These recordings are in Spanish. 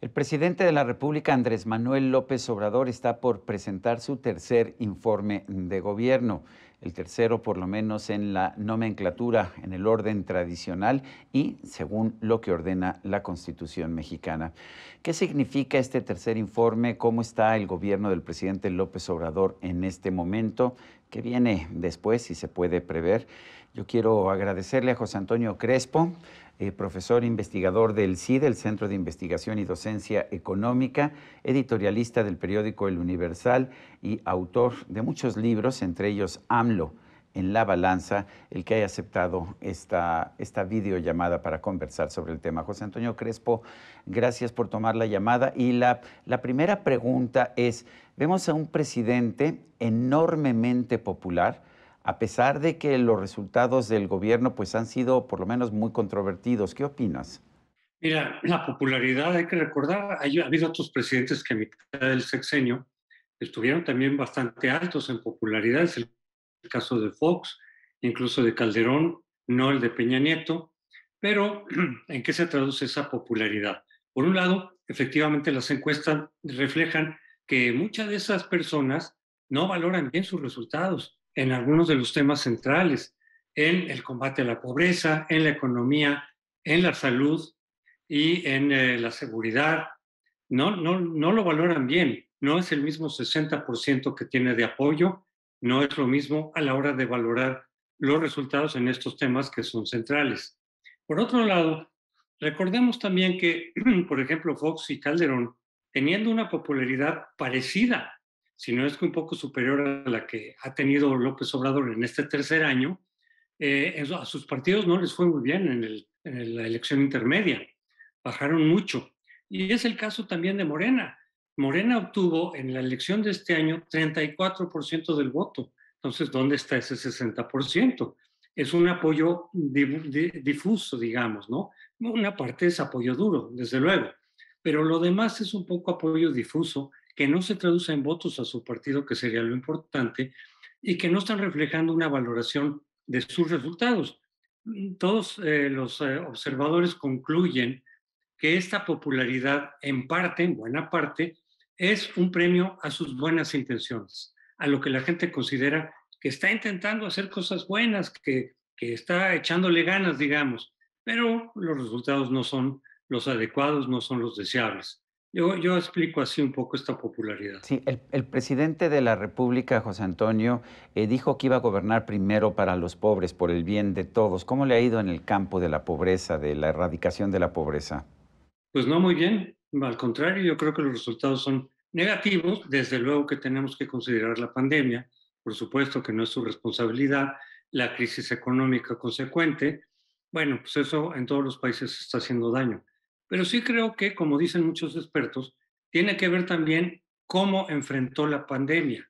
El presidente de la República, Andrés Manuel López Obrador, está por presentar su tercer informe de gobierno, el tercero por lo menos en la nomenclatura, en el orden tradicional y según lo que ordena la Constitución mexicana. ¿Qué significa este tercer informe? ¿Cómo está el gobierno del presidente López Obrador en este momento? ¿Qué viene después, si se puede prever? Yo quiero agradecerle a José Antonio Crespo, profesor investigador del CID, el Centro de Investigación y Docencia Económica, editorialista del periódico El Universal y autor de muchos libros, entre ellos AMLO en la balanza, el que haya aceptado esta videollamada para conversar sobre el tema. José Antonio Crespo, gracias por tomar la llamada. Y la primera pregunta es, vemos a un presidente enormemente popular, a pesar de que los resultados del gobierno pues, han sido por lo menos muy controvertidos. ¿Qué opinas? Mira, la popularidad, hay que recordar, ha habido otros presidentes que a mitad del sexenio estuvieron también bastante altos en popularidad. Es el caso de Fox, incluso de Calderón, no el de Peña Nieto. Pero, ¿en qué se traduce esa popularidad? Por un lado, efectivamente las encuestas reflejan que muchas de esas personas no valoran bien sus resultados en algunos de los temas centrales, en el combate a la pobreza, en la economía, en la salud y en la seguridad. No lo valoran bien. No es el mismo 60% que tiene de apoyo, no es lo mismo a la hora de valorar los resultados en estos temas que son centrales. Por otro lado, recordemos también que, por ejemplo, Fox y Calderón, teniendo una popularidad parecida, si no es que un poco superior a la que ha tenido López Obrador en este tercer año, a sus partidos no les fue muy bien en la elección intermedia, bajaron mucho. Y es el caso también de Morena. Morena obtuvo en la elección de este año 34% del voto. Entonces, ¿dónde está ese 60%? Es un apoyo difuso, digamos, ¿no? Una parte es apoyo duro, desde luego, pero lo demás es un poco apoyo difuso que no se traduce en votos a su partido, que sería lo importante, y que no están reflejando una valoración de sus resultados. Todos los observadores concluyen que esta popularidad, en parte, en buena parte, es un premio a sus buenas intenciones, a lo que la gente considera que está intentando hacer cosas buenas, que está echándole ganas, digamos, pero los resultados no son los adecuados, no son los deseables. Yo explico así un poco esta popularidad. Sí, el presidente de la República, José Antonio, dijo que iba a gobernar primero para los pobres, por el bien de todos. ¿Cómo le ha ido en el campo de la pobreza, de la erradicación de la pobreza? Pues no muy bien, al contrario, yo creo que los resultados son negativos. Desde luego que tenemos que considerar la pandemia, por supuesto que no es su responsabilidad, la crisis económica consecuente. Bueno, pues eso en todos los países está haciendo daño. Pero sí creo que, como dicen muchos expertos, tiene que ver también cómo enfrentó la pandemia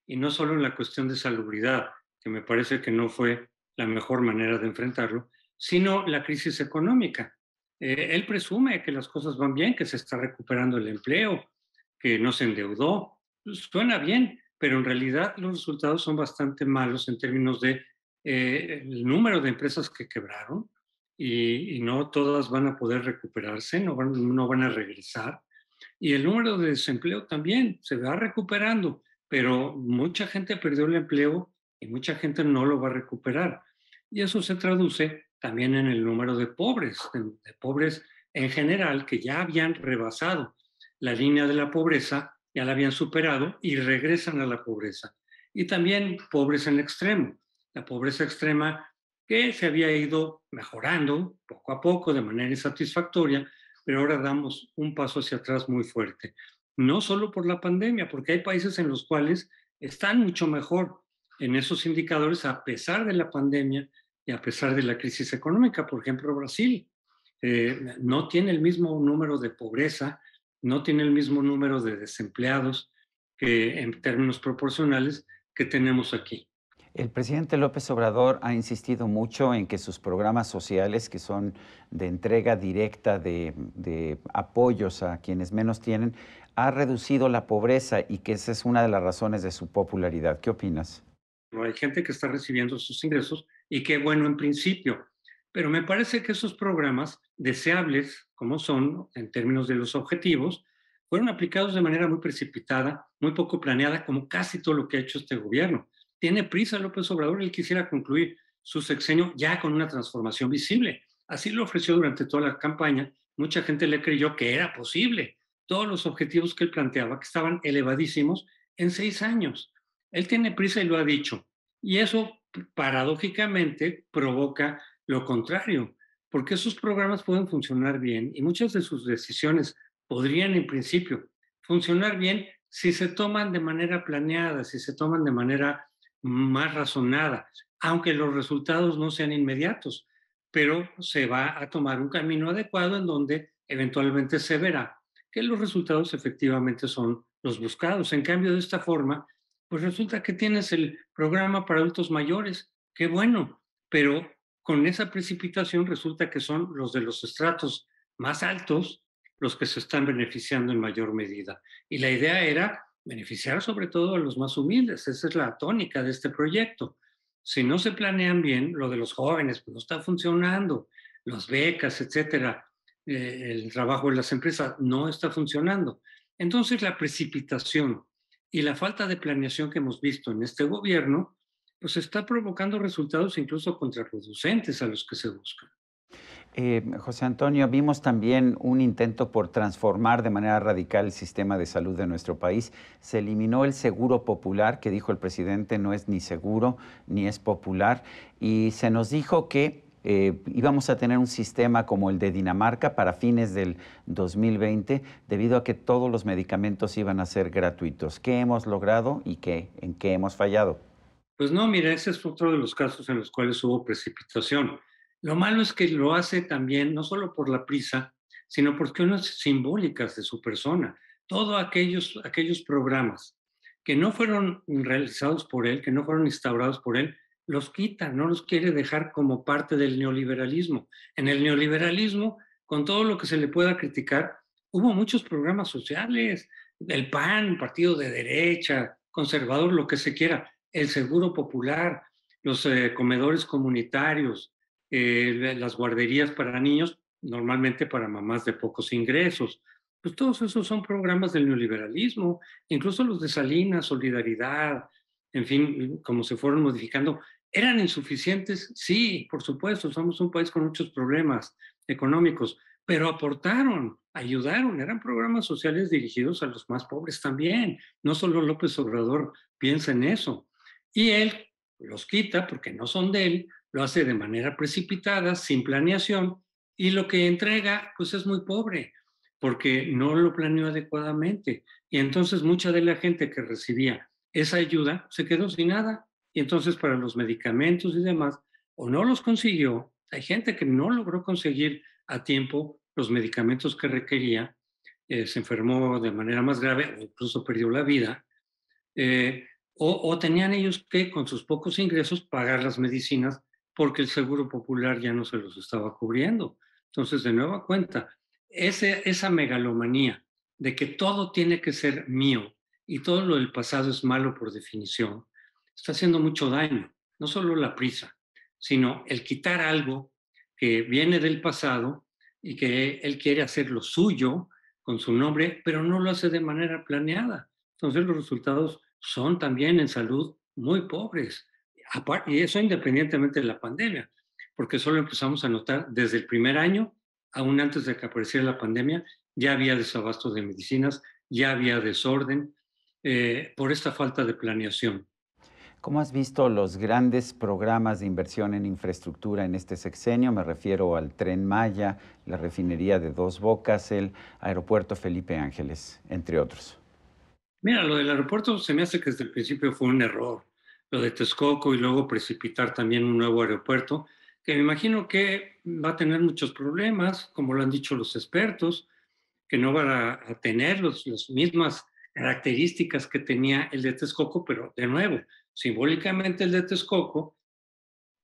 y no solo en la cuestión de salubridad, que me parece que no fue la mejor manera de enfrentarlo, sino la crisis económica. Él presume que las cosas van bien, que se está recuperando el empleo, que no se endeudó. Pues, suena bien, pero en realidad los resultados son bastante malos en términos de el número de empresas que quebraron y no todas van a poder recuperarse, no van a regresar. Y el número de desempleo también se va recuperando, pero mucha gente perdió el empleo y mucha gente no lo va a recuperar. Y eso se traduce también en el número de pobres en general, que ya habían rebasado la línea de la pobreza, ya la habían superado y regresan a la pobreza. Y también pobres en extremo, la pobreza extrema que se había ido mejorando poco a poco de manera insatisfactoria, pero ahora damos un paso hacia atrás muy fuerte. No solo por la pandemia, porque hay países en los cuales están mucho mejor en esos indicadores a pesar de la pandemia y a pesar de la crisis económica. Por ejemplo, Brasil no tiene el mismo número de pobreza, no tiene el mismo número de desempleados que en términos proporcionales que tenemos aquí. El presidente López Obrador ha insistido mucho en que sus programas sociales, que son de entrega directa de apoyos a quienes menos tienen, ha reducido la pobreza y que esa es una de las razones de su popularidad. ¿Qué opinas? Hay gente que está recibiendo sus ingresos y qué bueno en principio, Pero me parece que esos programas, deseables como son en términos de los objetivos, fueron aplicados de manera muy precipitada, muy poco planeada, como casi todo lo que ha hecho este gobierno. Tiene prisa López Obrador, él quisiera concluir su sexenio ya con una transformación visible. Así lo ofreció durante toda la campaña. Mucha gente le creyó que era posible. Todos los objetivos que él planteaba, que estaban elevadísimos, en 6 años. Él tiene prisa y lo ha dicho. Y eso, paradójicamente, provoca lo contrario, porque esos programas pueden funcionar bien y muchas de sus decisiones podrían en principio funcionar bien si se toman de manera planeada, si se toman de manera más razonada, aunque los resultados no sean inmediatos, pero se va a tomar un camino adecuado en donde eventualmente se verá que los resultados efectivamente son los buscados. En cambio, de esta forma, pues resulta que tienes el programa para adultos mayores, qué bueno, pero con esa precipitación resulta que son los de los estratos más altos los que se están beneficiando en mayor medida. Y la idea era beneficiar sobre todo a los más humildes. Esa es la tónica de este proyecto. Si no se planean bien, lo de los jóvenes pues no está funcionando, las becas, etcétera, el trabajo de las empresas no está funcionando. Entonces la precipitación y la falta de planeación que hemos visto en este gobierno pues está provocando resultados incluso contraproducentes a los que se buscan. José Antonio, vimos también un intento por transformar de manera radical el sistema de salud de nuestro país. Se eliminó el seguro popular, que dijo el presidente no es ni seguro ni es popular, y se nos dijo que íbamos a tener un sistema como el de Dinamarca para fines del 2020, debido a que todos los medicamentos iban a ser gratuitos. ¿Qué hemos logrado y en qué hemos fallado? Pues no, mira, ese es otro de los casos en los cuales hubo precipitación. Lo malo es que lo hace también, no solo por la prisa, sino por cuestiones simbólicas de su persona. Todos aquellos programas que no fueron realizados por él, que no fueron instaurados por él, los quita, no los quiere dejar como parte del neoliberalismo. En el neoliberalismo, con todo lo que se le pueda criticar, hubo muchos programas sociales, el PAN, partido de derecha, conservador, lo que se quiera, el seguro popular, los comedores comunitarios, las guarderías para niños, normalmente para mamás de pocos ingresos. Pues todos esos son programas del neoliberalismo, incluso los de Salinas, Solidaridad, en fin, como se fueron modificando. ¿Eran insuficientes? Sí, por supuesto, somos un país con muchos problemas económicos, pero aportaron, ayudaron, eran programas sociales dirigidos a los más pobres también. No solo López Obrador piensa en eso. Y él los quita porque no son de él, lo hace de manera precipitada, sin planeación, y lo que entrega pues es muy pobre, porque no lo planeó adecuadamente. Y entonces mucha de la gente que recibía esa ayuda se quedó sin nada. Y entonces para los medicamentos y demás, o no los consiguió, hay gente que no logró conseguir a tiempo los medicamentos que requería, se enfermó de manera más grave o incluso perdió la vida, eh, o tenían ellos que, con sus pocos ingresos, pagar las medicinas porque el seguro popular ya no se los estaba cubriendo. Entonces, de nueva cuenta, esa megalomanía de que todo tiene que ser mío y todo lo del pasado es malo por definición, está haciendo mucho daño. No solo la prisa, sino el quitar algo que viene del pasado y que él quiere hacer lo suyo con su nombre, pero no lo hace de manera planeada. Entonces los resultados son también en salud muy pobres. Y eso independientemente de la pandemia, porque solo empezamos a notar desde el primer año, aún antes de que apareciera la pandemia, ya había desabasto de medicinas, ya había desorden por esta falta de planeación. ¿Cómo has visto los grandes programas de inversión en infraestructura en este sexenio? Me refiero al Tren Maya, la refinería de Dos Bocas, el aeropuerto Felipe Ángeles, entre otros. Mira, lo del aeropuerto se me hace que desde el principio fue un error. Lo de Texcoco y luego precipitar también un nuevo aeropuerto, que me imagino que va a tener muchos problemas, como lo han dicho los expertos, que no van a tener las mismas características que tenía el de Texcoco, pero de nuevo, simbólicamente el de Texcoco,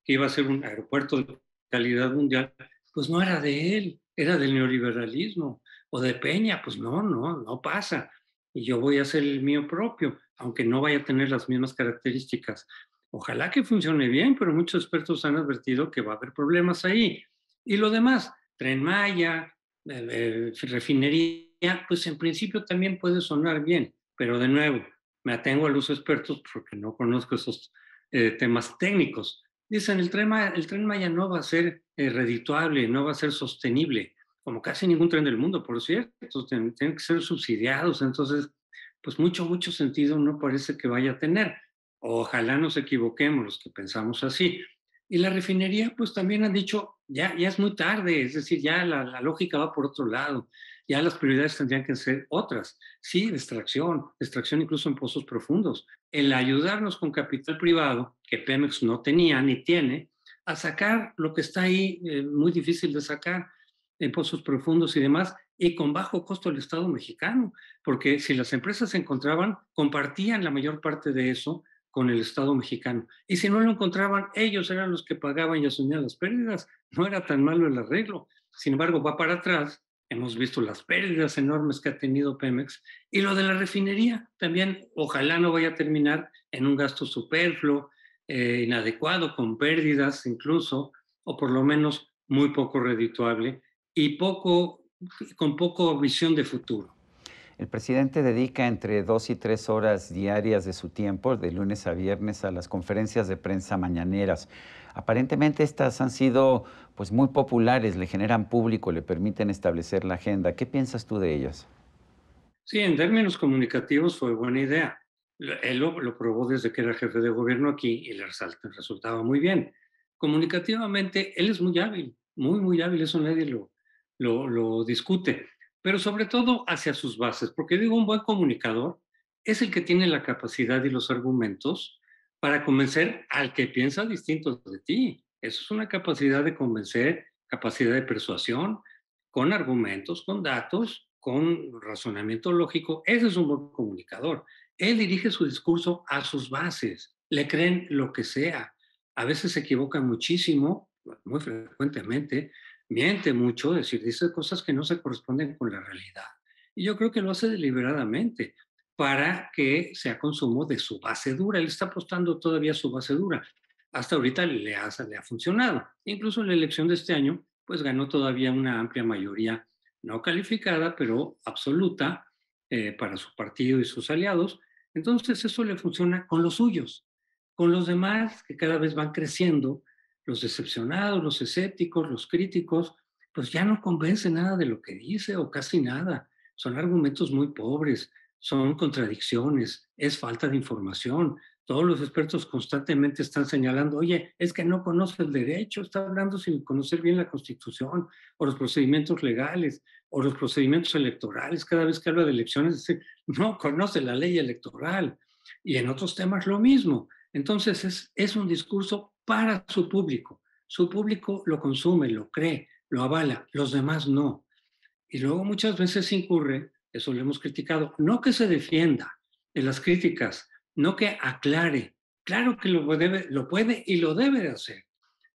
que iba a ser un aeropuerto de calidad mundial, pues no era de él, era del neoliberalismo, o de Peña, pues no pasa. Y yo voy a hacer el mío propio, aunque no vaya a tener las mismas características. Ojalá que funcione bien, pero muchos expertos han advertido que va a haber problemas ahí. Y lo demás, Tren Maya, refinería, pues en principio también puede sonar bien, pero de nuevo, me atengo a los expertos porque no conozco esos temas técnicos. Dicen, el Tren Maya no va a ser redituable, no va a ser sostenible, como casi ningún tren del mundo, por cierto, tienen que ser subsidiados, entonces, pues mucho sentido no parece que vaya a tener. Ojalá nos equivoquemos los que pensamos así. Y la refinería, pues también han dicho, ya es muy tarde, es decir, ya la lógica va por otro lado, ya las prioridades tendrían que ser otras. Sí, extracción incluso en pozos profundos. El ayudarnos con capital privado, que Pemex no tenía ni tiene, a sacar lo que está ahí muy difícil de sacar en pozos profundos y demás, y con bajo costo del Estado mexicano, porque si las empresas se encontraban, compartían la mayor parte de eso con el Estado mexicano. Y si no lo encontraban, ellos eran los que pagaban y asumían las pérdidas. No era tan malo el arreglo. Sin embargo, va para atrás. Hemos visto las pérdidas enormes que ha tenido Pemex. Y lo de la refinería también, ojalá no vaya a terminar en un gasto superfluo, inadecuado, con pérdidas incluso, o por lo menos muy poco redituable y con poco visión de futuro. El presidente dedica entre 2 y 3 horas diarias de su tiempo, de lunes a viernes, a las conferencias de prensa mañaneras. Aparentemente estas han sido pues muy populares, le generan público, le permiten establecer la agenda. ¿Qué piensas tú de ellas? Sí, en términos comunicativos fue buena idea. Él lo probó desde que era jefe de gobierno aquí y le resultaba muy bien. Comunicativamente, él es muy hábil, muy hábil, eso nadie lo discute, pero sobre todo hacia sus bases, porque digo, un buen comunicador es el que tiene la capacidad y los argumentos para convencer al que piensa distinto de ti. Eso es una capacidad de convencer, capacidad de persuasión, con argumentos, con datos, con razonamiento lógico. Ese es un buen comunicador. Él dirige su discurso a sus bases, le creen lo que sea. A veces se equivoca muchísimo, muy frecuentemente, miente mucho, es decir, dice cosas que no se corresponden con la realidad. Y yo creo que lo hace deliberadamente para que sea consumo de su base dura. Él está apostando todavía a su base dura. Hasta ahorita le ha funcionado. Incluso en la elección de este año, pues ganó todavía una amplia mayoría, no calificada, pero absoluta, para su partido y sus aliados. Entonces eso le funciona con los suyos. Con los demás, que cada vez van creciendo, los decepcionados, los escépticos, los críticos, pues ya no convence nada de lo que dice o casi nada. Son argumentos muy pobres, son contradicciones, es falta de información. Todos los expertos constantemente están señalando, oye, es que no conoce el derecho, está hablando sin conocer bien la Constitución o los procedimientos legales o los procedimientos electorales. Cada vez que habla de elecciones, dice, no conoce la ley electoral. Y en otros temas lo mismo. Entonces es un discurso para su público. Su público lo consume, lo cree, lo avala, los demás no. Y luego muchas veces incurre, eso lo hemos criticado, no que se defienda de las críticas, no que aclare. Claro que lo puede y lo debe de hacer.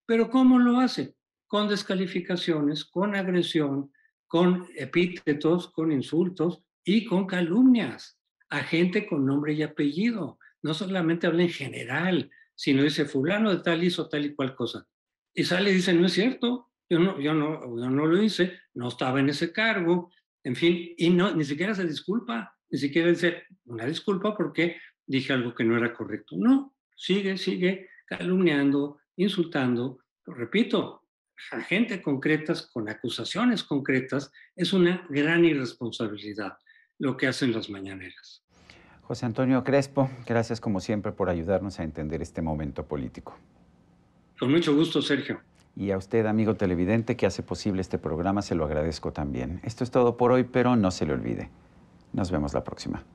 Pero ¿cómo lo hace? Con descalificaciones, con agresión, con epítetos, con insultos y con calumnias a gente con nombre y apellido. No solamente habla en general, sino dice fulano de tal hizo tal y cual cosa. Y sale y dice, no es cierto, yo no lo hice, no estaba en ese cargo, en fin, y no, ni siquiera se disculpa, ni siquiera dice una disculpa porque dije algo que no era correcto. No, sigue calumniando, insultando, lo repito, a gente concretas, con acusaciones concretas, es una gran irresponsabilidad lo que hacen las mañaneras. José Antonio Crespo, gracias como siempre por ayudarnos a entender este momento político. Con mucho gusto, Sergio. Y a usted, amigo televidente, que hace posible este programa, se lo agradezco también. Esto es todo por hoy, pero no se le olvide. Nos vemos la próxima.